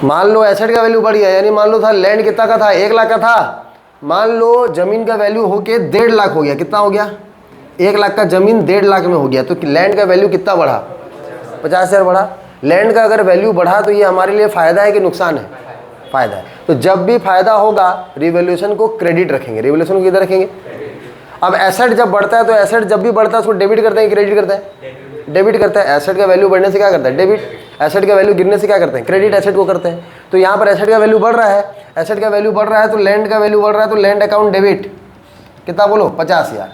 मान लो एसेट का वैल्यू बढ़ गया, यानी मान लो था लैंड कितना का था, 1 लाख का था, मान लो जमीन का वैल्यू होके 1.5 लाख हो गया, कितना हो गया, 1 लाख का जमीन 1.5 लाख में हो गया, तो लैंड का वैल्यू कितना बढ़ा, 50,000 बढ़ा। लैंड का अगर वैल्यू बढ़ा तो ये हमारे लिए फ़ायदा है कि नुकसान है, फ़ायदा है। तो जब भी फायदा होगा रिवैल्यूएशन को क्रेडिट रखेंगे, रिवैल्यूएशन को किधर रखेंगे। अब एसेट जब बढ़ता है तो एसेट जब भी बढ़ता है उसको डेबिट करते हैं, क्रेडिट करते हैं, डेबिट करता है। एसेट का वैल्यू बढ़ने से क्या करता है, डेबिट। एसेट का वैल्यू गिरने से क्या करते हैं, क्रेडिट एसेट को करते हैं। तो यहाँ पर एसेट का वैल्यू बढ़ रहा है, एसेट का वैल्यू बढ़ रहा है तो लैंड का वैल्यू बढ़ रहा है, तो लैंड अकाउंट डेबिट कितना बोलो, 50,000।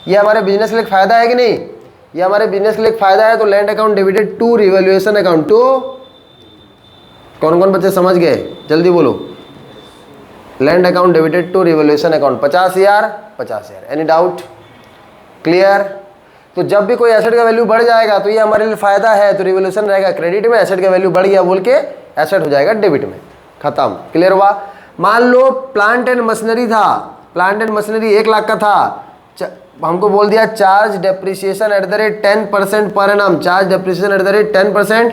ये हमारे बिजनेस के लिए फायदा है कि नहीं, ये हमारे बिजनेस के लिए फायदा है। तो land account debited to revaluation account. टू कौन कौन बच्चे समझ गए, जल्दी बोलो। Land account debited to revaluation account 50,000, 50,000। Any doubt, clear. तो जब भी कोई एसेट का वैल्यू बढ़ जाएगा तो ये हमारे लिए फायदा है, तो रिवैल्यूएशन रहेगा क्रेडिट में, एसेट का वैल्यू बढ़ गया बोल के एसेट हो जाएगा डेबिट में, खत्म, क्लियर हुआ। मान लो प्लांट एंड मशीनरी था, प्लांट एंड मशीनरी 1 लाख का था, हमको बोल दिया charge depreciation eight the rate 10% per annum, charge depreciation eight the rate 10%।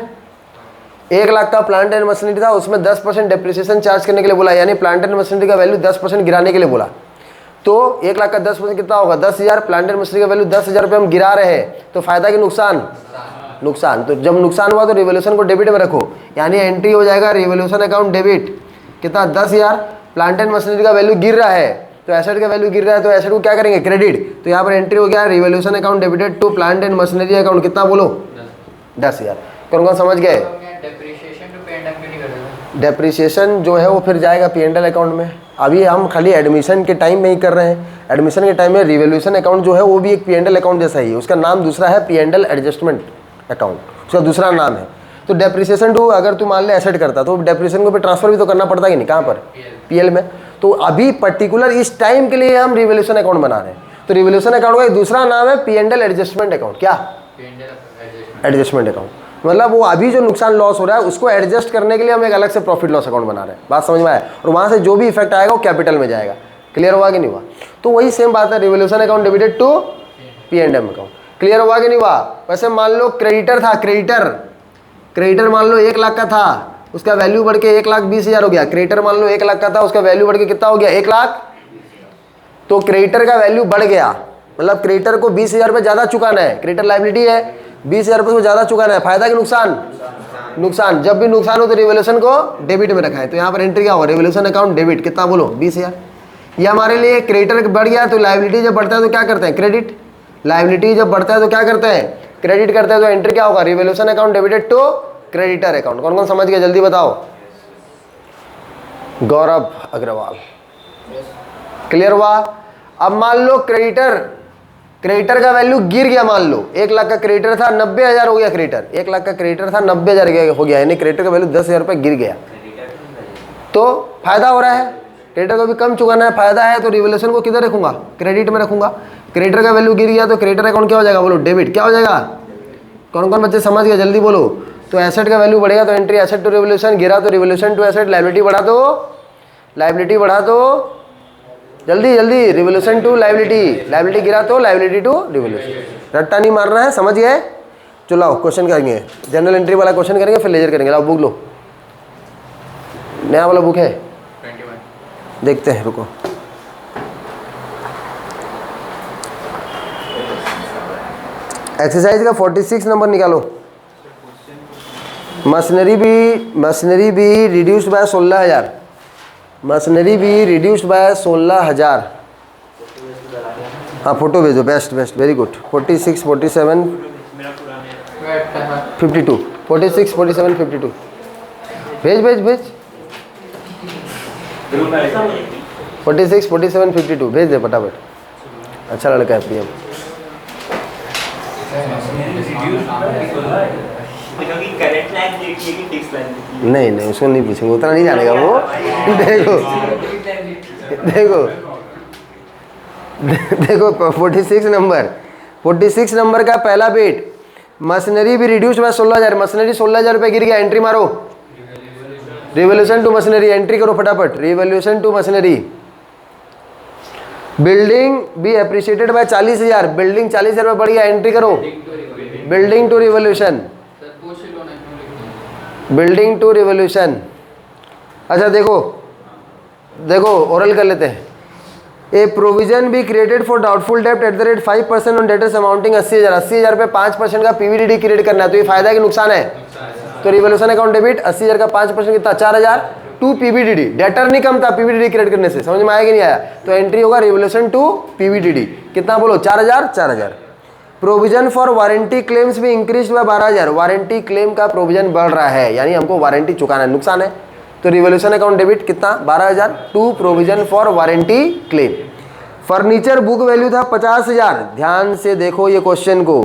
1 lakh का प्लांट एंड मशीनरी था, उसमें 10% डेप्रिसिएशन चार्ज करने के लिए बोला, यानी प्लांट एंड मशीनरी का वैल्यू 10% गिराने के लिए बोला। तो 1 लाख का 10% कितना होगा, 10,000। प्लांट एंड मशीनरी का वैल्यू 10,000 रुपये हम गिरा रहे हैं, तो फायदा कि नुकसान, नुकसान। तो जब नुकसान हुआ तो रिवैल्यूएशन को डेबिट में रखो, यानी एंट्री हो जाएगा रिवैल्यूएशन अकाउंट डेबिट, कितना, 10,000। प्लांट एंड मशीनरी का वैल्यू गिर रहा है तो एसेट का वैल्यू गिर रहा है, तो एसेट को क्या करेंगे, क्रेडिट। तो यहाँ पर एंट्री हो गया revaluation account debited to plant and machinery account, कितना बोलो, 10,000। कौन कौन समझ गए। डेप्रिसिएशन जो है वो फिर जाएगा P&L अकाउंट में। अभी हम खाली एडमिशन के टाइम में ही कर रहे हैं, एडमिशन के टाइम में रिवैल्यूएशन अकाउंट जो है वो भी एक P&L अकाउंट जैसा ही है, उसका नाम दूसरा है P&L एडजस्टमेंट अकाउंट, उसका दूसरा नाम है। तो डेप्रिसिएशन टू अगर तू मान ले एसेट करता तो डेप्रिसिएशन को भी ट्रांसफर भी तो करना पड़ता है कि नहीं, कहाँ पर, PL में। तो अभी पर्टिकुलर इस टाइम के लिए हम रिवैल्यूएशन अकाउंट बना रहे हैं, तो रिवैल्यूएशन अकाउंट का एक दूसरा नाम है P&L एडजस्टमेंट अकाउंट। क्या, एडजस्टमेंट अकाउंट, मतलब वो अभी जो नुकसान लॉस हो रहा है उसको एडजस्ट करने के लिए हम एक अलग से प्रॉफिट लॉस अकाउंट बना रहे हैं, बात समझ में आया। और वहाँ से जो भी इफेक्ट आएगा वो कैपिटल में जाएगा, क्लियर हुआ कि नहीं हुआ। तो वही सेम बात है, revaluation account debited to P&M account, clear हुआ कि नहीं हुआ। वैसे मान लो क्रेडिटर था, क्रेडिटर मान लो 1 लाख का था, उसका वैल्यू बढ़ के 1,20,000 हो गया। क्रेडिटर मान लो 1 लाख का था, उसका वैल्यू बढ़ के कितना हो गया, 1 लाख। तो क्रेडिटर का वैल्यू बढ़ गया, मतलब क्रेडिटर को 20,000 रुपये ज़्यादा चुकाना है, क्रेडिटर लायबिलिटी है, 20,000 रुपये को ज़्यादा चुकाना है, फायदा कि नुकसान, नुकसान। जब भी नुकसान हो तो रिवैल्यूएशन को डेबिट में रखा है, तो यहाँ पर एंट्री क्या होगा, रिवैल्यूएशन अकाउंट डेबिट, कितना बोलो, 20,000। ये हमारे लिए क्रेडिटर बढ़ गया, तो लायबिलिटी जब बढ़ता है तो क्या करते हैं, क्रेडिट। लायबिलिटी जब बढ़ता है तो क्या करते हैं, क्रेडिट करते हैं। तो एंट्री क्या होगा, revaluation account debited to creditor account. कौन कौन समझ गया, जल्दी बताओ। गौरव अग्रवाल, क्लियर हुआ। अब मान लो क्रेडिटर का वैल्यू गिर गया, मान लो 1 लाख का क्रेडिटर था, 90,000 हो गया क्रेडिटर, 1 लाख का क्रेडिटर था, 90,000 हो गया, यानी क्रेडिटर का वैल्यू 10,000 रुपये गिर गया, तो फायदा हो रहा है, क्रेडिटर को भी कम चुकाना है, फायदा है। तो रिवैल्यूएशन को किधर रखूंगा, क्रेडिट में रखूंगा। क्रेडिटर का वैल्यू गिर गया तो क्रेडिटर अकाउंट क्या हो जाएगा, बोलो, डेबिट। क्या हो जाएगा, कौन कौन बच्चे समझ गए, जल्दी बोलो। तो एसेट का वैल्यू बढ़ेगा तो एंट्री एसेट टू रिवैल्यूएशन, गिरा तो रिवैल्यूएशन टू एसेट, लायबिलिटी बढ़ा तो लायबिलिटी बढ़ा तो जल्दी जल्दी रिवैल्यूएशन टू लायबिलिटी, लायबिलिटी गिरा तो लायबिलिटी टू रिवैल्यूएशन। रट्टा नहीं मारना है, समझ गए। चलो आओ क्वेश्चन करेंगे, जनरल एंट्री वाला क्वेश्चन करेंगे, फिर लेजर करेंगे। लाओ बुक लो, नया वाला बुक है, 21 देखते हैं, रुको। एक्सरसाइज का 46 नंबर निकालो। Machinery B reduced bye 16,000, machinery B reduced bye 16,000। हाँ फोटो भेजो, बेस्ट बेस्ट, वेरी गुड। 46, 47, 52, 46, 47, 52 भेज भेज भेज, 46, 47, 52 भेज दे फटाफट। अच्छा लड़का है PM। नहीं नहीं उसको नहीं पूछेंगे, उतना नहीं जानेगा वो। देखो देखो देखो 46 नंबर का पहला बिट, मशीनरी भी रिड्यूस बाय 16,000, मशीनरी 16,000 रुपये गिर गया, एंट्री मारो, रिवैल्यूएशन टू मशीनरी, एंट्री करो फटाफट, रिवैल्यूएशन टू मशीनरी। बिल्डिंग भी एप्रिशिएटेड बाय 40,000, बिल्डिंग 40,000 रुपये बढ़ गया, एंट्री करो, building to revaluation, building to revaluation, अच्छा देखो देखो ओरल कर लेते हैं। A provision be created for doubtful डेब्ट at the rate 5% on debtors amounting 80,000। 80,000 पे 5% का पीवीडीडी क्रिएट करना है, तो ये फायदा है कि नुकसान है? तो रिवोल्यूशन अकाउंट डेबिट 80,000 का 5% कितना 4,000 टू पीवीडीडी। डेटर नहीं कम था पीवीडीडी क्रिएट करने से, समझ में आया कि नहीं आया? तो एंट्री होगा रिवोल्यूशन टू पीवीडीडी कितना बोलो 4,000 4,000। प्रोविजन फॉर वारंटी क्लेम्स भी इंक्रीज हुआ 12,000। वारंटी क्लेम का प्रोविजन बढ़ रहा है, यानी हमको वारंटी चुकाना है, नुकसान है। तो रिवोल्यूशन अकाउंट डेबिट कितना 12,000 to provision for warranty claim. Furniture book value था 50,000। ध्यान से देखो ये क्वेश्चन को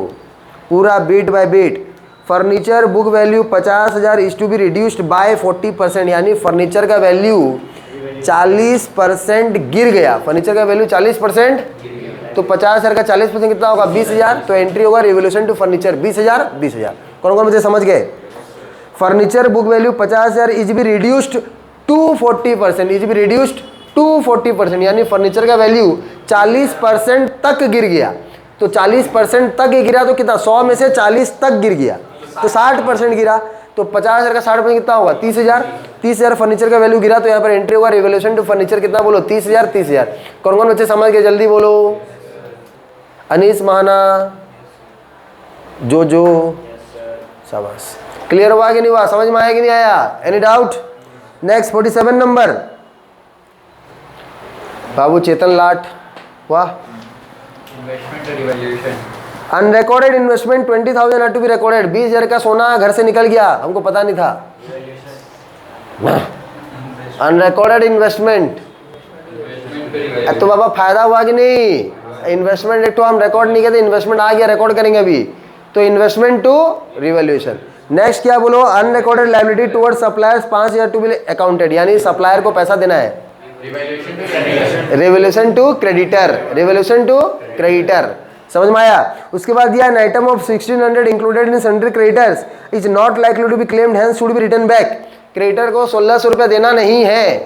पूरा bit by bit. Furniture book value 50,000 is to be reduced by 40%, यानी फर्नीचर का वैल्यू 40% गिर गया। फर्नीचर का वैल्यू 40%, तो 50,000 का 40% कितना होगा 20,000। तो एंट्री होगा रिवोल्यूशन टू फर्नीचर 20,000 20,000। कौन कौन मुझे समझ गए? Furniture book value 50,000 is be reduced to 40%, is be reduced to 40%, यानी फर्नीचर का वैल्यू 40% तक गिर गया। तो 40% तक गिरा तो कितना 100 में से 40 तक गिर गया, तो 60% गिरा। तो 50,000 का 60% कितना होगा 30,000। 30,000 फर्नीचर का वैल्यू गिरा, तो यहाँ पर एंट्री होगा रिवोल्यूशन टू फर्नीचर कितना बोलो 30,000 30,000। कौन कौन बच्चे समझ गए जल्दी बोलो? अनीस महाना, जो शाबाश। क्लियर हुआ कि नहीं हुआ? समझ में आया कि नहीं आया? Any doubt? नेक्स्ट 47 नंबर बाबू चेतन लाट, वाह। Unrecorded investment 20,000 are to be recorded. 20,000 का सोना घर से निकल गया, हमको पता नहीं था। अनरिकॉर्डेड इन्वेस्टमेंट, तो बाबा फायदा हुआ कि नहीं? इन्वेस्टमेंट एक तो हम रिकॉर्ड नहीं करते, इन्वेस्टमेंट आ गया रिकॉर्ड करेंगे अभी, तो इन्वेस्टमेंट टू रिवैल्यूएशन। नेक्स्ट क्या बोलो? Unrecorded liability towards suppliers 5,000 to be accounted, यानी सप्लायर को पैसा देना है। Revolution to creditor, revolution to creditor, समझ में आया? उसके बाद दिया an item of 1600 included in sundry creditors is not likely to be claimed hence should be return back. Creditor को 1600 रुपया देना नहीं है,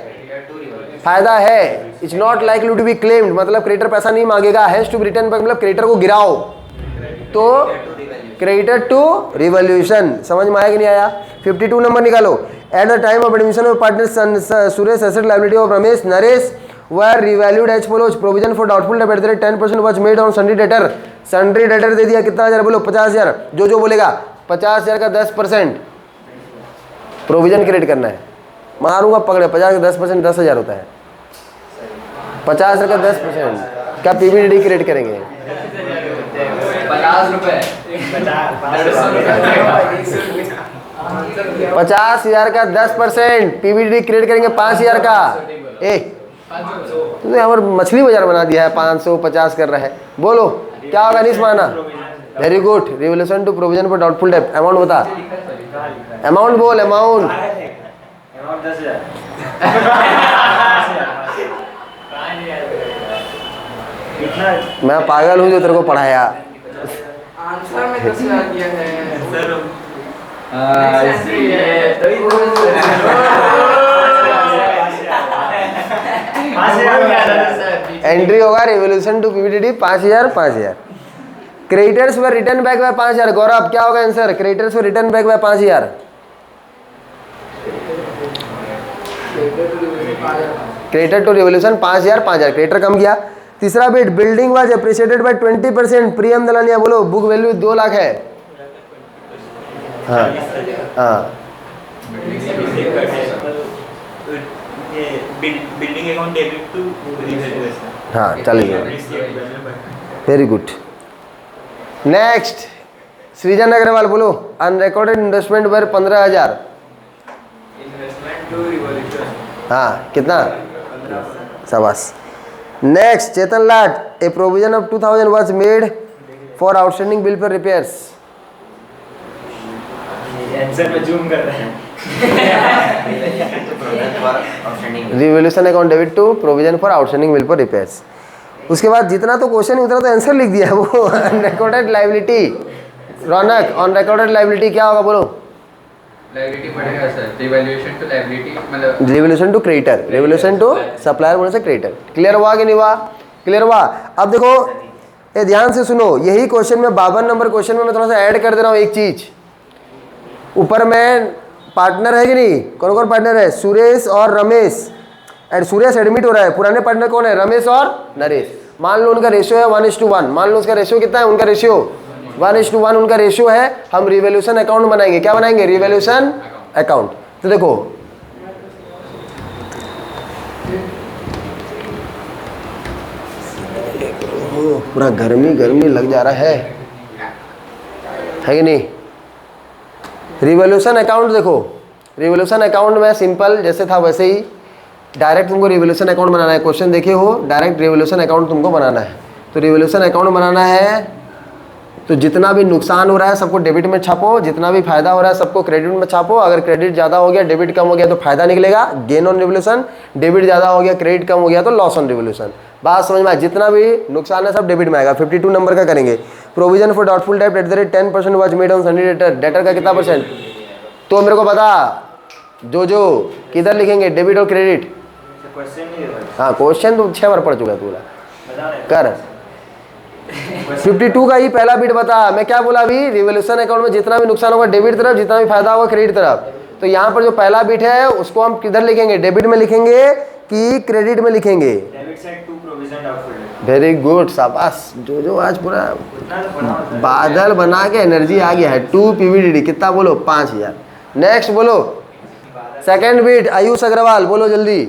फायदा है। Is not likely to be claimed मतलब क्रेडिटर पैसा नहीं मांगेगा, hence to be return back मतलब क्रेडिटर को गिराओ, तो क्रेडिटर टू रिवोल्यूशन। समझ में आया कि नहीं आया? 52 नंबर निकालो। At the time of admission of partner Suresh asset liability of Ramesh Naresh were revalued as follows. Provision for doubtful debt at the rate 10% was made on sundry debtor. sundry debtor दे दिया कितना हजार बोलो 50,000। जो बोलेगा 50,000 का 10% प्रोविजन क्रिएट करना है। मारूंगा पकड़े 50 का 10% 10,000 होता है। 50,000 का 10% क्या पीवीडीडी क्रिएट करेंगे? 50,000 का 10% पीवीडीडी क्रिएट करेंगे 5,000 का। तुमने यहाँ पर मछली बाजार बना दिया है, 550 कर रहा है। बोलो क्या होगा? नहीं माना। Very good. Revolution to provision for doubtful डेब्ट। अमाउंट बता, अमाउंट बोल, अमाउंट 10,000। मैं पागल हूँ जो तेरे को पढ़ाया। आंसर में 10,000 दिया है। एंट्री होगा revaluation to PBDD 5,000 5,000। Creditors were return back by 5,000। Gaurav क्या होगा answer? Creditors were return back by 5,000। Creditor to revaluation 5,000 5,000। Creditor कम किया। तीसरा bit building was appreciated by 20%। Priyam Dalania बोलो बुक वैल्यू 2 लाख है। हाँ हाँ building account debit to revaluation. हाँ चलिए, very good. Next Srijan Agarwal बोलो unrecorded investment were 15,000। Investment to revolution. हाँ कितना? शाबाश। Next Chetan Lat a provision of 2,000 was made for outstanding bill for repairs. Answer में जूम कर रहे हैं। Revolution account debit to provision for outstanding bill for repairs. उसके बाद जितना तो क्वेश्चन उतना तो आंसर लिख दिया वो। Unrecorded liability Raunak, unrecorded liability क्या होगा बोलो? लायबिलिटी पड़ेगा सर, रिवैल्यूएशन टू लायबिलिटी मतलब revolution to creditor, revolution to supplier बोलने से क्रेडिटर। क्लियर हुआ कि नहीं हुआ? क्लियर हुआ। अब देखो ये ध्यान से सुनो, यही क्वेश्चन में 52 नंबर क्वेश्चन में मैं थोड़ा सा ऐड कर दे रहा हूँ एक चीज। ऊपर में पार्टनर है कि नहीं, कौन कौन पार्टनर है, सुरेश और रमेश, एंड सुरेश एडमिट हो रहा है, पुराने पार्टनर कौन है, रमेश और नरेश। मान लो उनका रेशियो है 1:1, मान लो उसका रेशियो कितना है, उनका रेशियो 1:1 उनका रेशियो है। हम रिवोल्यूशन अकाउंट बनाएंगे, क्या बनाएंगे, रिवोल्यूशन अकाउंट। तो देखो पूरा गर्मी गर्मी लग जा रहा है कि नहीं। रिवोल्यूशन अकाउंट देखो, रिवोल्यूशन अकाउंट में सिंपल जैसे था वैसे ही डायरेक्ट तुमको रिवोल्यूशन अकाउंट बनाना है। क्वेश्चन देखे हो, डायरेक्ट रिवोल्यूशन अकाउंट तुमको बनाना है। तो रिवोल्यूशन अकाउंट बनाना है तो जितना भी नुकसान हो रहा है सबको डेबिट में छापो, जितना भी फायदा हो रहा है सबको क्रेडिट में छापो। अगर क्रेडिट ज़्यादा हो गया, डेबिट कम हो गया तो फायदा निकलेगा, गेन ऑन रिवोल्यूशन। डेबिट ज़्यादा हो गया, क्रेडिट कम हो गया तो लॉस ऑन रिवोल्यूशन। बात समझ में आए, जितना भी नुकसान है सब डेबिट में आएगा। 52 नंबर का करेंगे। Provision for doubtful debt eight the rate 10% was made on Sunny debtor. Debtor का कितना परसेंट, तो मेरे को बता जो किधर लिखेंगे, डेबिट और क्रेडिट। हाँ क्वेश्चन तो 6 बार पढ़ चुका है पूरा, कर 52 का ही पहला बिट बता। मैं क्या बोला अभी, रिवोल्यूशन अकाउंट में जितना भी नुकसान होगा डेबिट तरफ, जितना भी फायदा होगा क्रेडिट तरफ। तो यहाँ पर जो पहला बिट है उसको हम किधर लिखेंगे, डेबिट में लिखेंगे कि क्रेडिट में लिखेंगे। वेरी गुड, शाबाश जो आज पूरा बादल बना के एनर्जी आ गया है। 2 PVDD कितना बोलो, 5000। नेक्स्ट बोलो सेकेंड बिट, आयुष अग्रवाल बोलो जल्दी,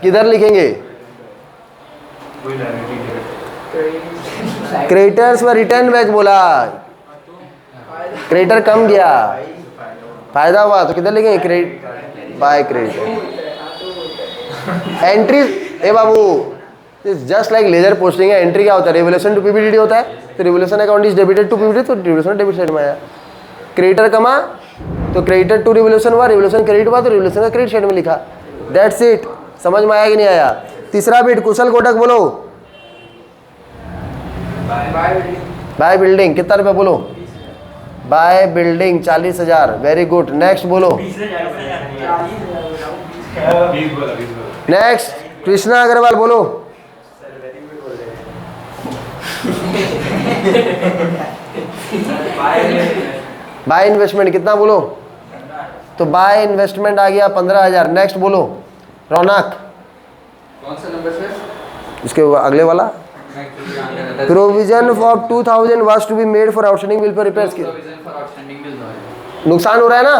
किधर लिखेंगे, क्रेडिटर्स में रिटर्न बैक बोला, क्रेडिटर कम गया, फायदा हुआ तो किधर लिखेंगे, क्रेडिट बाय क्रेडिट। एंट्री ए बाबू जस्ट लाइक लेजर पोस्टिंग है। एंट्री क्या होता है, रिवोल्यूशन टू PVDD होता है। तो revolution account is debited to PVDD, तो रिवोल्यूशन डेबिट साइड में आया। क्रेडिटर कमा तो क्रेडिटर टू रिवोल्यूशन हुआ, रिवोल्यूशन क्रेडिट हुआ तो रिवोल्यूशन का क्रेडिट साइड में लिखा। That's it. समझ में आया कि नहीं आया। तीसरा बिट कुशल कोटक बोलो, बाय बिल्डिंग कितना रुपया बोलो, by building 40,000। Very good. Next बोलो, नेक्स्ट कृष्णा अग्रवाल बोलो, बाय इन्वेस्टमेंट कितना बोलो, तो बाय इन्वेस्टमेंट आ गया 15,000। नेक्स्ट बोलो रौनक, कौन सा नंबर सर, इसके अगले वाला, provision for 2000 was to be made for outstanding bill for repairs. नुकसान हो रहा है ना,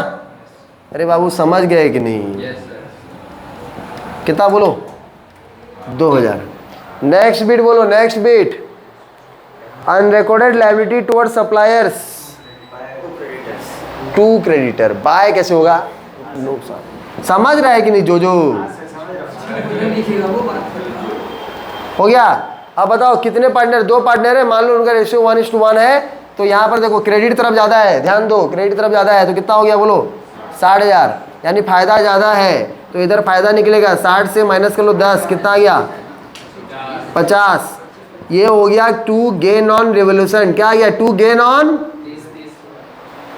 अरे बाबू समझ गए कि नहीं। Yes sir. कितना बोलो, 2000। नेक्स्ट बीट बोलो, next bit, unrecorded liability toward suppliers to creditor. बाय कैसे होगा, नुकसान। समझ रहा है कि नहीं जो हो गया। अब बताओ कितने पार्टनर, 2 पार्टनर है, मान लो उनका रेशियो 1:1 है। तो यहाँ पर देखो क्रेडिट तरफ ज़्यादा है, ध्यान दो क्रेडिट तरफ ज़्यादा है तो कितना हो गया बोलो, 60,000, यानी फायदा ज़्यादा है तो इधर फायदा निकलेगा। 60 से माइनस कर लो 10, कितना आ गया 50। ये हो गया टू गेन ऑन रिवोल्यूशन। क्या आ गया, टू गेन ऑन,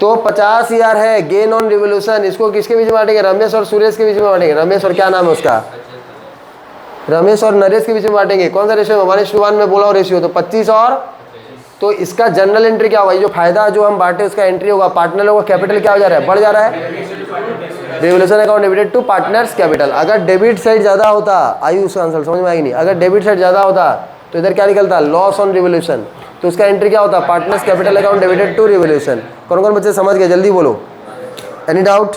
तो 50,000 है गेन ऑन रिवोल्यूशन। इसको किसके बीच में बांटेंगे, रमेश और सुरेश के बीच में बांटेंगे। रमेश और क्या नाम है उसका, रमेश और नरेश के बीच में बांटेंगे। कौन सा रेशियो, 1:1 में बोला रेशियो, तो 25 और, तो इसका जनरल एंट्री क्या होगा, ये जो फायदा जो हम बांटे उसका एंट्री होगा, पार्टनर होगा, कैपिटल क्या हो जा रहा है, बढ़ जा रहा है। Revolution account debited to partners capital. अगर डेबिट साइड ज़्यादा होता, आयुष आंसर समझ में आएगी नहीं, अगर डेबिट साइड ज़्यादा होता तो इधर क्या निकलता, लॉस ऑन रिवोल्यूशन। तो उसका एंट्री क्या होता, partners capital account debited to revolution. कौन कौन बच्चे समझ गए, जल्दी बोलो, एनी डाउट।